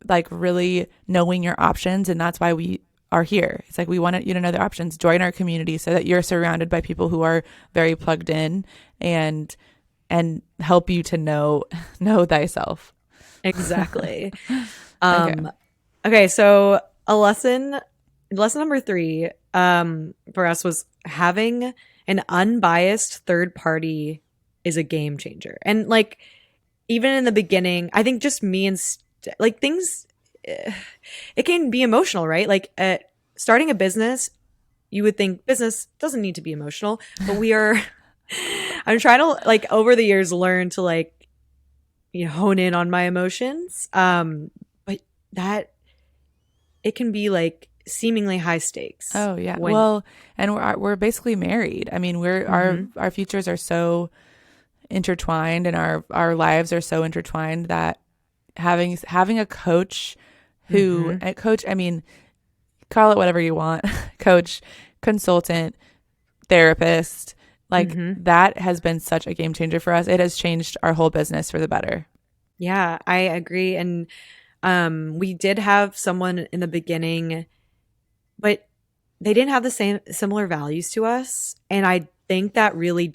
like really knowing your options, and that's why we are here. It's like we want you to know the options. Join our community so that you're surrounded by people who are very plugged in and help you to know thyself. Exactly. Okay, so a lesson number 3 for us was having an unbiased third party is a game changer. And like, even in the beginning, I think just me and like things, it can be emotional, right? Like starting a business, you would think business doesn't need to be emotional, but I'm trying to like over the years learn to like, hone in on my emotions. But that it can be like seemingly high stakes. Oh yeah. Well, and we're basically married. I mean, our futures are so intertwined, and our lives are so intertwined that having a coach who I mean, call it whatever you want, coach, consultant, therapist, like that has been such a game changer for us. It has changed our whole business for the better. Yeah, I agree. And we did have someone in the beginning, but they didn't have the similar values to us. And I think that really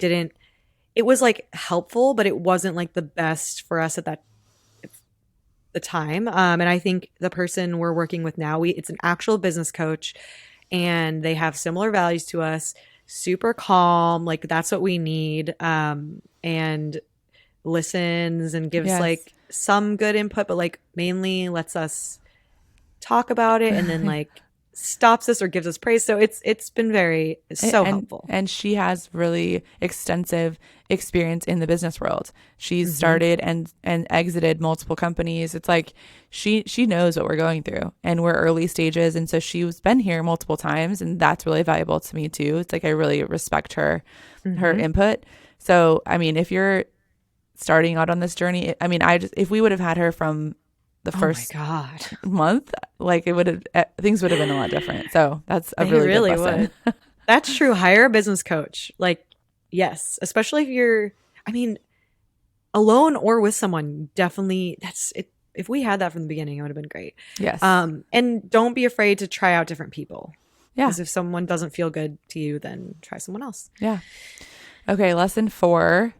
it was like helpful, but it wasn't like the best for us at the time. And I think the person we're working with now, it's an actual business coach, and they have similar values to us, super calm. Like that's what we need. And listens and gives like some good input, but like mainly lets us talk about it, and then like stops us or gives us praise. So it's been helpful. And she has really extensive experience in the business world. She's started and exited multiple companies. It's like she knows what we're going through, and we're early stages. And so she's been here multiple times, and that's really valuable to me too. It's like I really respect her input. So I mean, if you're starting out on this journey, I mean, if we would have had her from the first month, like things would have been a lot different. So that's a really good lesson. That's true. Hire a business coach. Like, yes, especially if you're, I mean, alone or with someone, definitely that's it. If we had that from the beginning, it would have been great. Yes. And don't be afraid to try out different people. Yeah. Because if someone doesn't feel good to you, then try someone else. Yeah. Okay. Lesson 4,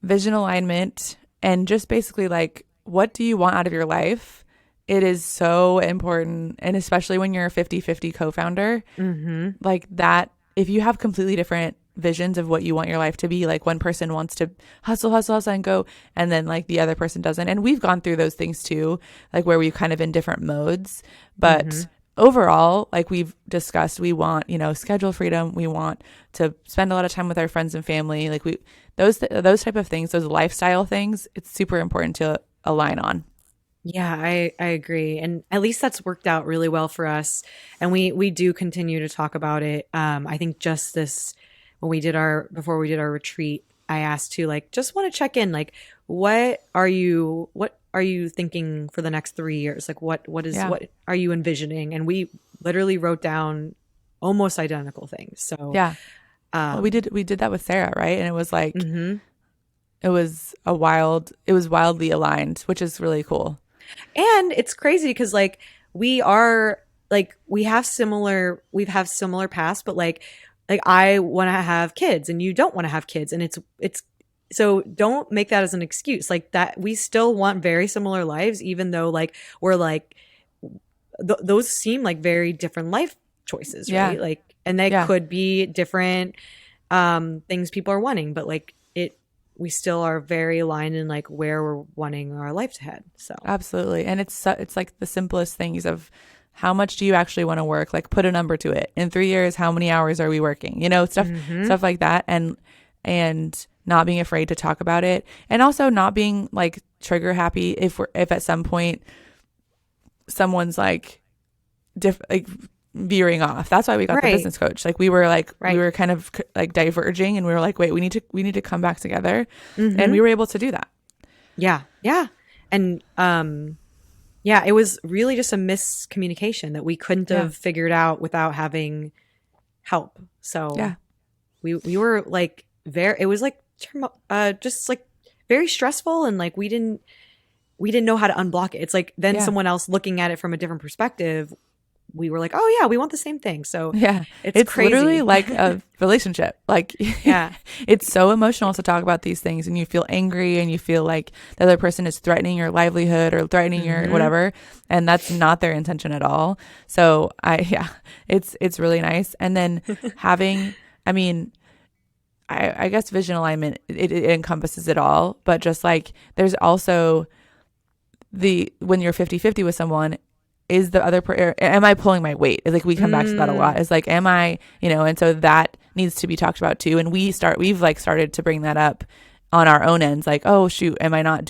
vision alignment, and just basically like, what do you want out of your life? It is so important. And especially when you're a 50-50 co-founder, like that, if you have completely different visions of what you want your life to be, like one person wants to hustle and go, and then like the other person doesn't. And we've gone through those things too, like where we're kind of in different modes. But overall, like we've discussed, we want, schedule freedom. We want to spend a lot of time with our friends and family. Like those type of things, those lifestyle things, it's super important to align on. Yeah, I agree. And at least that's worked out really well for us. And we do continue to talk about it. I think just before we did our retreat, I asked to like, just want to check in, like, what are you thinking for the next 3 years? Like what are you envisioning? And we literally wrote down almost identical things. So yeah. We did that with Sarah, right? And it was like, it was wildly aligned, which is really cool. And it's crazy because like we are like we've have similar paths, but like I want to have kids and you don't want to have kids, and it's so don't make that as an excuse. Like that we still want very similar lives, even though like we're like those seem like very different life choices, right? Like, and they could be different things people are wanting, but like we still are very aligned in like where we're wanting our life to head. So absolutely. And it's like the simplest things of how much do you actually want to work? Like put a number to it. In 3 years, how many hours are we working? You know, stuff like that. And not being afraid to talk about it, and also not being like trigger happy if at some point someone's like veering off. That's why we got the business coach. Like we were like we were kind of like diverging, and we were like, wait, we need to come back together, and we were able to do that. Yeah, and it was really just a miscommunication that we couldn't have figured out without having help. So we were like it was like just like very stressful, and like we didn't know how to unblock it. It's like then someone else looking at it from a different perspective, we were like, oh yeah, we want the same thing. So it's crazy. Literally like a relationship. Like it's so emotional to talk about these things, and you feel angry and you feel like the other person is threatening your livelihood or threatening your whatever, and that's not their intention at all. So it's really nice. And then having, I mean, I guess vision alignment, it encompasses it all, but just like there's also when you're 50-50 with someone, is the other am I pulling my weight? It's like we come back to that a lot. It's like, am I, and so that needs to be talked about too. And we've like started to bring that up on our own ends. Like, oh shoot, am I not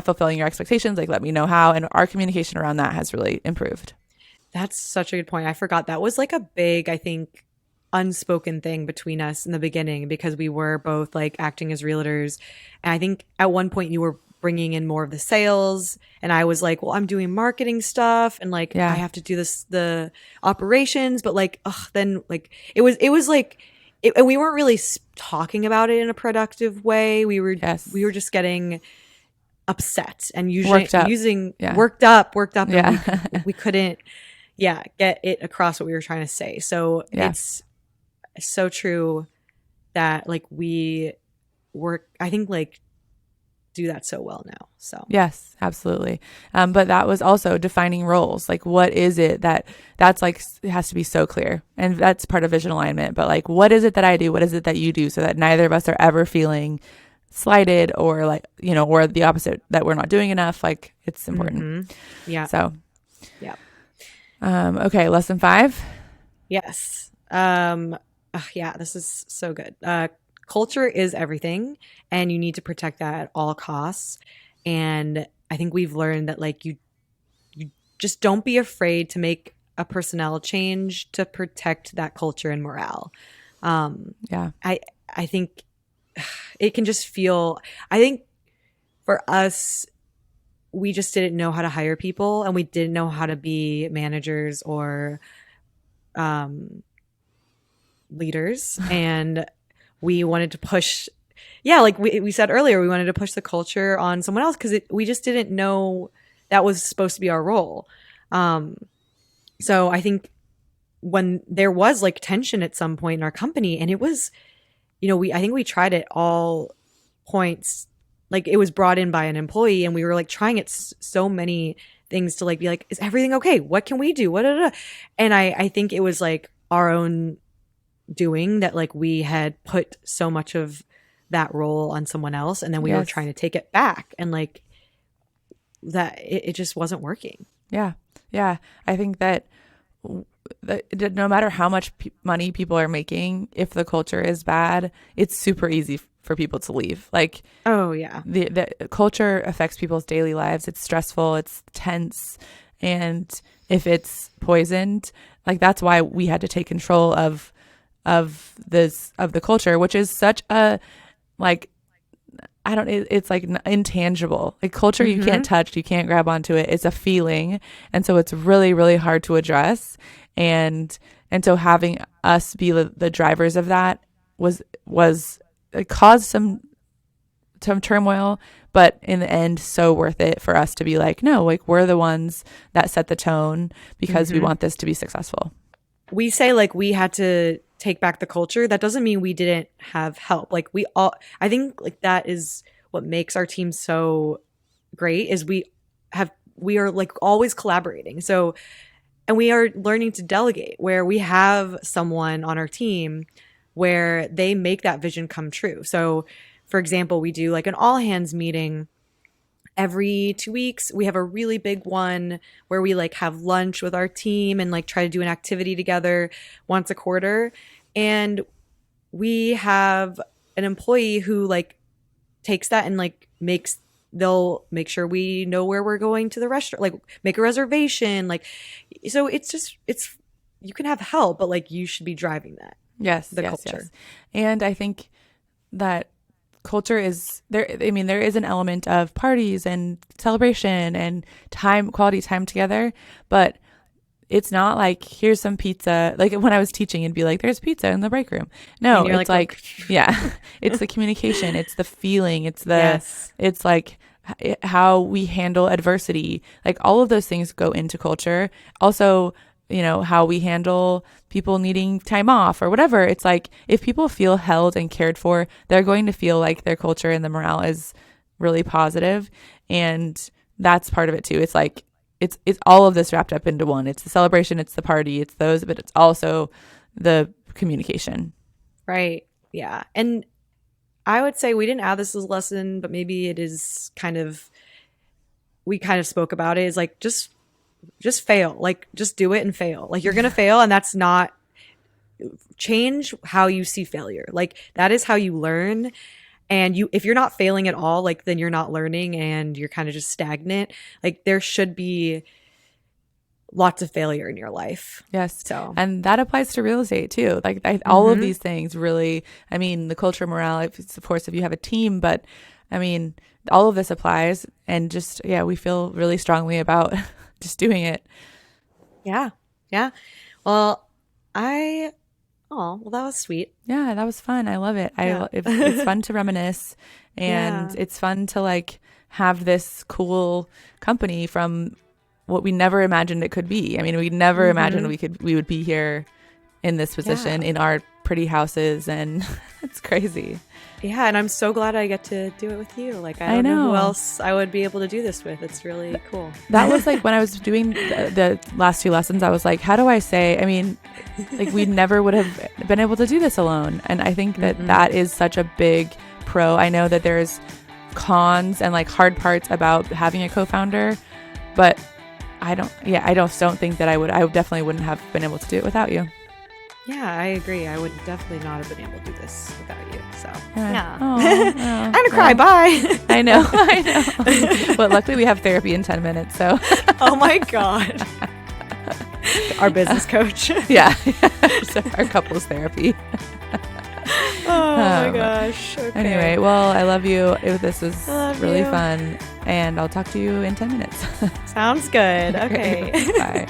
fulfilling your expectations? Like, let me know how. And our communication around that has really improved. That's such a good point. I forgot that was like a big, I think, unspoken thing between us in the beginning, because we were both like acting as realtors. And I think at one point you were bringing in more of the sales, and I was like, well, I'm doing marketing stuff, and like I have to do the operations, but like then like it was like and we weren't really talking about it in a productive way. We were just getting upset and worked up and we couldn't get it across what we were trying to say. So it's so true that like we work, I think, like do that so well now. So yes, absolutely. But that was also defining roles. Like, what is it that's like, it has to be so clear, and that's part of vision alignment. But like, what is it that I do? What is it that you do? So that neither of us are ever feeling slighted or like, or the opposite, that we're not doing enough. Like, it's important. Yeah. So okay, lesson 5. Yes. This is so good. Culture is everything, and you need to protect that at all costs. And I think we've learned that like you just don't be afraid to make a personnel change to protect that culture and morale. I think it can just feel, I think for us, we just didn't know how to hire people, and we didn't know how to be managers or leaders. And we wanted to push, like we said earlier, we wanted to push the culture on someone else because we just didn't know that was supposed to be our role. So I think when there was like tension at some point in our company, and it was, I think we tried at all points, like it was brought in by an employee, and we were like trying it so many things to like be like, is everything okay? What can we do? And I think it was like our own doing that, like we had put so much of that role on someone else, and then we were trying to take it back, and like that it just wasn't working. I think that no matter how much money people are making, if the culture is bad, it's super easy for people to leave. Like, the culture affects people's daily lives. It's stressful, it's tense, and if it's poisoned, like that's why we had to take control of the culture, which is such a, like, it's like intangible. Like culture, you can't touch, you can't grab onto it. It's a feeling. And so it's really, really hard to address. And so having us be the drivers of that was it caused some turmoil, but in the end, so worth it for us to be like, no, like we're the ones that set the tone because we want this to be successful. We say like we had to take back the culture. That doesn't mean we didn't have help. Like I think like that is what makes our team so great is we are like always collaborating. So, and we are learning to delegate where we have someone on our team where they make that vision come true. So for example, we do like an all hands meeting every 2 weeks. We have a really big one where we like have lunch with our team and like try to do an activity together once a quarter. And we have an employee who like takes that and like they'll make sure we know where we're going to the restaurant, like make a reservation. Like, so it's, you can have help, but like you should be driving that. Yes. The culture. Yes. And I think that culture is there. I mean, there is an element of parties and celebration and quality time together, but it's not like, here's some pizza. Like when I was teaching, it'd be like, there's pizza in the break room. No, it's like, yeah, it's the communication. It's the feeling. It's it's like how we handle adversity. Like all of those things go into culture. Also, you know, how we handle people needing time off or whatever. It's like, if people feel held and cared for, they're going to feel like their culture and the morale is really positive. And that's part of it too. It's like, it's all of this wrapped up into one. It's the celebration, it's the party, it's those, but it's also the communication. Right. Yeah. And I would say we didn't add this as a lesson, but maybe it is we kind of spoke about it, is like, just fail. Like, just do it and fail. Like, you're going to fail, and that's not, change how you see failure. Like, that is how you learn. And if you're not failing at all, like, then you're not learning and you're kind of just stagnant. Like, there should be lots of failure in your life. Yes. So, and that applies to real estate too. Like all of these things really, I mean, the culture, morale, of course, if you have a team, but I mean, all of this applies, and just, yeah, we feel really strongly about just doing it. Yeah. Yeah. Well, that was sweet. Yeah, that was fun. I love it. Yeah. It's fun to reminisce, and it's fun to like have this cool company from what we never imagined it could be. I mean, we never imagined we would be here in this position in our pretty houses, and it's crazy. Yeah, and I'm so glad I get to do it with you. Like, I don't know who else I would be able to do this with. It's really cool. That was like when I was doing the last 2 lessons, I was like, how do I say, I mean, like, we never would have been able to do this alone. And I think that that is such a big pro. I know that there's cons and like hard parts about having a co-founder, but I don't think that I definitely wouldn't have been able to do it without you. Yeah, I agree. I would definitely not have been able to do this without you. So, yeah. I'm going to cry. Bye. I know. But luckily we have therapy in 10 minutes. So. Oh my God. Our business coach. Yeah. So our couples therapy. Oh my gosh. Okay. Anyway, well, I love you. This was really fun. And I'll talk to you in 10 minutes. Sounds good. Okay. Bye.